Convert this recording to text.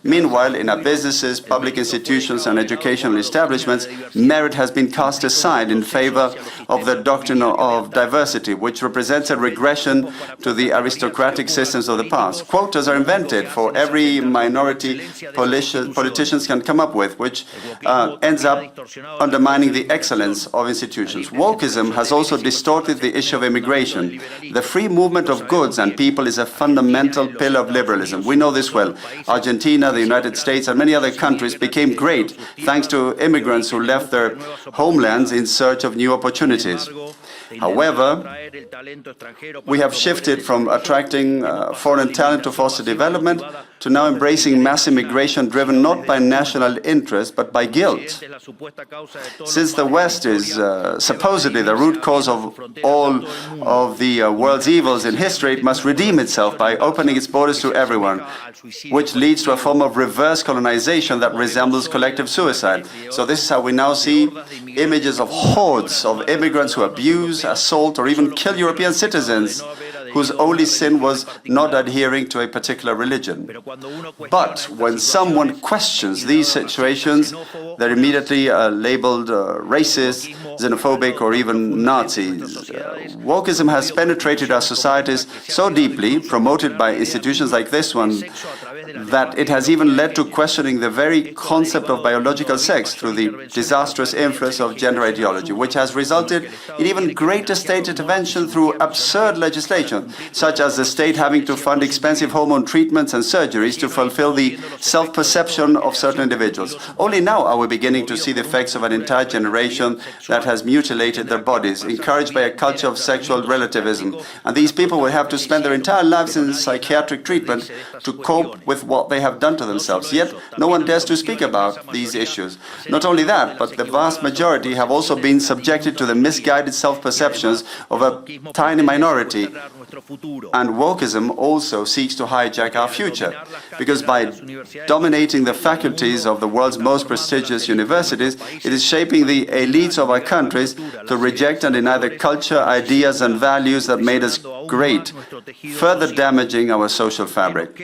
Meanwhile, in our businesses, public institutions and educational establishments, merit has been cast aside in favor of the doctrine of diversity, which represents a regression to the aristocratic systems of the past. Quotas are invented for every minority politicians can come up with, which ends up undermining the excellence of institutions. Wokeism has also distorted the issue of immigration. The free movement of goods and people is a fundamental pillar of liberalism. We know this well. Argentina, the United States, and many other countries became great thanks to immigrants who left their homelands in search of new opportunities. However, we have shifted from attracting foreign talent to foster development to now embracing mass immigration driven not by national interest but by guilt. Since the West is supposedly the root cause of all of the world's evils in history, it must redeem itself by opening its borders to everyone, which leads to a form of reverse colonization that resembles collective suicide. So this is how we now see images of hordes of immigrants who abuse, assault, or even kill European citizens whose only sin was not adhering to a particular religion. But when someone questions these situations, they're immediately labeled racist, xenophobic, or even Nazis. Wokeism has penetrated our societies so deeply, promoted by institutions like this one, that it has even led to questioning the very concept of biological sex through the disastrous influence of gender ideology, which has resulted in even greater state intervention through absurd legislation, such as the state having to fund expensive hormone treatments and surgeries to fulfill the self-perception of certain individuals. Only now are we beginning to see the effects of an entire generation that has mutilated their bodies, encouraged by a culture of sexual relativism. And these people will have to spend their entire lives in psychiatric treatment to cope with what they have done to themselves. Yet, no one dares to speak about these issues. Not only that, but the vast majority have also been subjected to the misguided self-perceptions of a tiny minority. And wokeism also seeks to hijack our future, because by dominating the faculties of the world's most prestigious universities, it is shaping the elites of our countries to reject and deny the culture, ideas, and values that made us great, further damaging our social fabric.